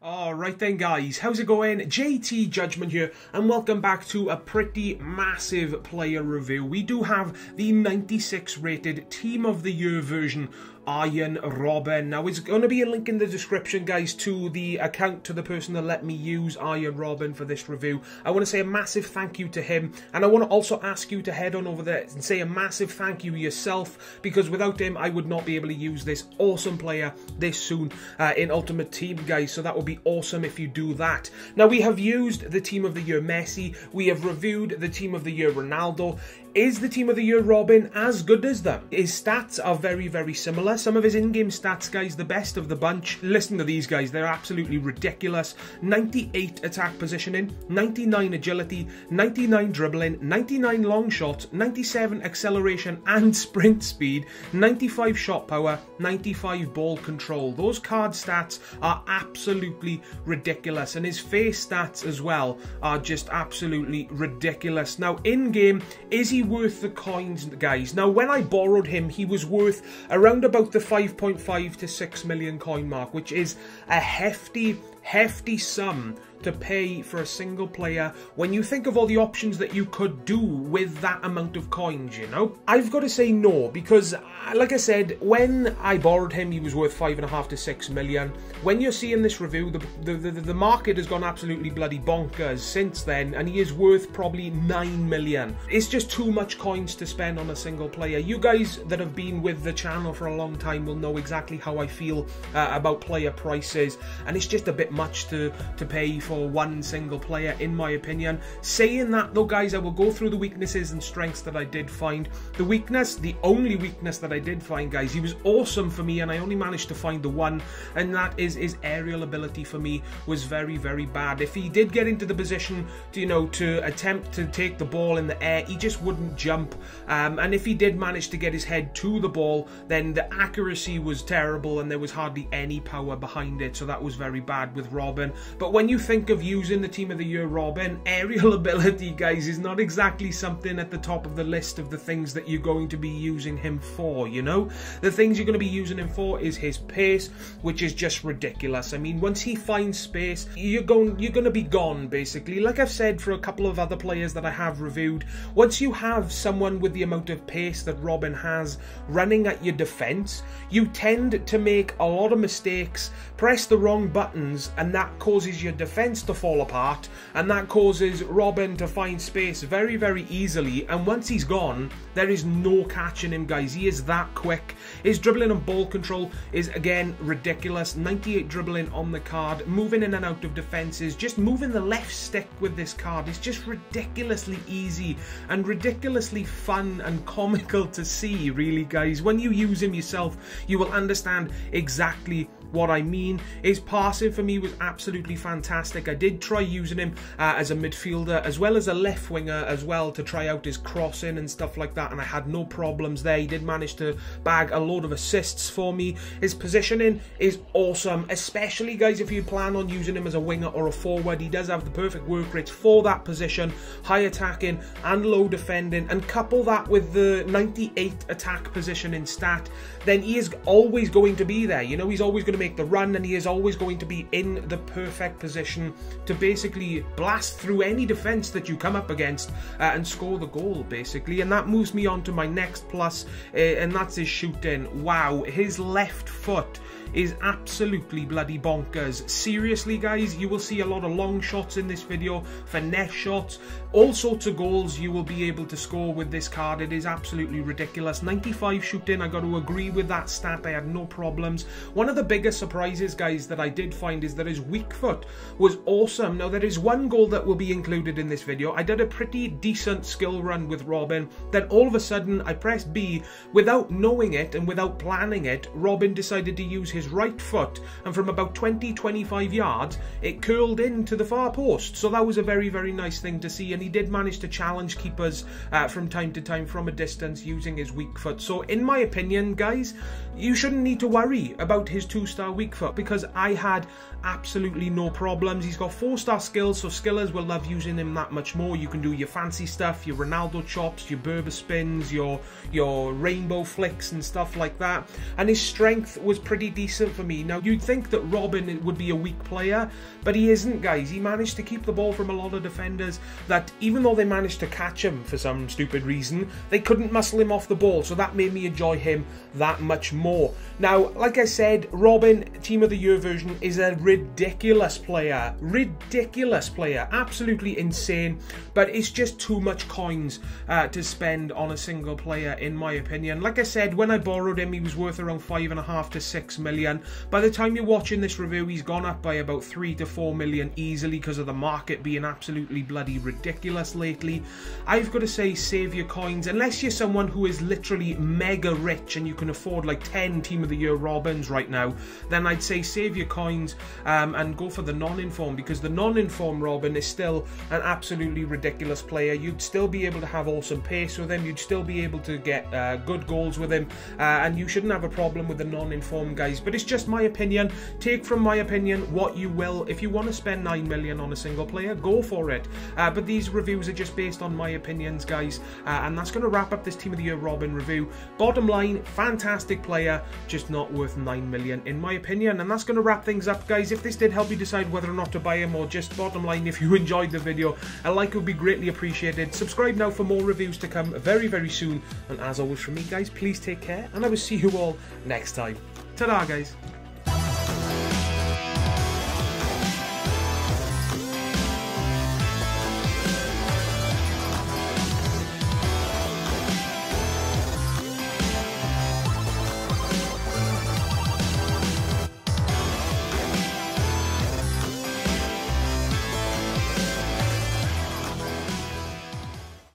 Alright then guys, how's it going? JTJudgment here, and welcome back to a pretty massive player review. We do have the 96 rated Team of the Year version, Arjen Robben. Now, it's going to be a link in the description, guys, to the account, to the person that let me use Arjen Robben for this review. I want to say a massive thank you to him, and I want to also ask you to head on over there and say a massive thank you yourself, because without him, I would not be able to use this awesome player this soon in Ultimate Team, guys, so that would be awesome if you do that. Now, we have used the Team of the Year Messi, we have reviewed the Team of the Year Ronaldo. Is the Team of the Year Robben as good as them? His stats are very, very similar. Some of his in-game stats, guys, the best of the bunch. Listen to these guys, they're absolutely ridiculous. 98 attack positioning, 99 agility, 99 dribbling, 99 long shots, 97 acceleration and sprint speed, 95 shot power, 95 ball control. Those card stats are absolutely ridiculous, and his face stats as well are just absolutely ridiculous. Now, in-game, is he worth the coins, guys? Now, when I borrowed him, he was worth around about the 5.5 to 6 million coin mark, which is a hefty sum to pay for a single player when you think of all the options that you could do with that amount of coins, you know? I've got to say no, because like I said, when I borrowed him, he was worth 5.5 to 6 million. When you're seeing this review, the market has gone absolutely bloody bonkers since then, and he is worth probably 9 million. It's just too much coins to spend on a single player. You guys that have been with the channel for a long time will know exactly how I feel about player prices, and it's just a bit much to pay for one single player, in my opinion. Saying that though, guys, I will go through the weaknesses and strengths that I did find. The only weakness that I did find, guys, he was awesome for me, and I only managed to find the one, and that is his aerial ability. For me, was very, very bad. If he did get into the position to, you know, to attempt to take the ball in the air, he just wouldn't jump, and if he did manage to get his head to the ball, then the accuracy was terrible, and there was hardly any power behind it, so that was very bad with Robben. But when you think of using the Team of the Year Robben, aerial ability, guys, is not exactly something at the top of the list of the things that you're going to be using him for, you know? The things you're going to be using him for is his pace, which is just ridiculous. I mean, once he finds space, you're going to be gone, basically. Like I've said for a couple of other players that I have reviewed, once you have someone with the amount of pace that Robben has running at your defense, you tend to make a lot of mistakes, press the wrong buttons, and that causes your defense to fall apart, and that causes Robben to find space very, very easily, and once he's gone, there is no catching him, guys. He is that quick. His dribbling and ball control is, again, ridiculous. 98 dribbling on the card, moving in and out of defenses, just moving the left stick with this card is just ridiculously easy and ridiculously fun and comical to see, really, guys. When you use him yourself, you will understand exactly what I mean. His passing for me was absolutely fantastic. I did try using him as a midfielder as well as a left winger as well, to try out his crossing and stuff like that, and I had no problems there. He did manage to bag a load of assists for me. His positioning is awesome, especially, guys, if you plan on using him as a winger or a forward. He does have the perfect work rates for that position, high attacking and low defending, and couple that with the 98 attack positioning stat, then he is always going to be there, you know. He's always going to make the run, and he is always going to be in the perfect position to basically blast through any defense that you come up against and score the goal, basically. And that moves me on to my next plus, and that's his shooting. Wow, his left foot is absolutely bloody bonkers. Seriously, guys, you will see a lot of long shots in this video, finesse shots, all sorts of goals you will be able to score with this card. It is absolutely ridiculous. 95 shooting, I got to agree with that stat. I had no problems. One of the biggest surprises, guys, that I did find is that his weak foot was awesome. Now, there is one goal that will be included in this video. I did a pretty decent skill run with Robben, then all of a sudden I pressed B without knowing it and without planning it. Robben decided to use his right foot, and from about 20-25 yards it curled into the far post, so that was a very, very nice thing to see, and he did manage to challenge keepers from time to time from a distance using his weak foot. So in my opinion, guys, you shouldn't need to worry about his 2-star weak foot, because I had absolutely no problems. He's got 4-star skills, so skillers will love using him that much more. You can do your fancy stuff, your Ronaldo chops, your Berber spins, your rainbow flicks and stuff like that. And his strength was pretty decent for me. Now, you'd think that Robben would be a weak player, but he isn't, guys. He managed to keep the ball from a lot of defenders that, even though they managed to catch him for some stupid reason, they couldn't muscle him off the ball, so that made me enjoy him that much more. Now, like I said, Robben, Team of the Year version, is a ridiculous player. Ridiculous player. Absolutely insane, but it's just too much coins to spend on a single player, in my opinion. Like I said, when I borrowed him, he was worth around 5.5 to 6 million. By the time you're watching this review, he's gone up by about 3 to 4 million easily because of the market being absolutely bloody ridiculous lately. I've got to say, save your coins, unless you're someone who is literally mega rich and you can afford like 10 Team of the Year Robbens right now, then I'd say save your coins and go for the non-informed, because the non-informed Robben is still an absolutely ridiculous player. You'd still be able to have awesome pace with him, you'd still be able to get good goals with him, and you shouldn't have a problem with the non-informed, guys. But it's just my opinion. Take from my opinion what you will. If you want to spend 9 million on a single player, go for it. But these reviews are just based on my opinions, guys, and that's going to wrap up this Team of the Year Robben review. Bottom line, fantastic player, just not worth 9 million in my opinion. And that's going to wrap things up, guys. If this did help you decide whether or not to buy him, or just bottom line, if you enjoyed the video, a like would be greatly appreciated. Subscribe now for more reviews to come very, very soon. And as always from me, guys, please take care, and I will see you all next time. Ta-da, guys.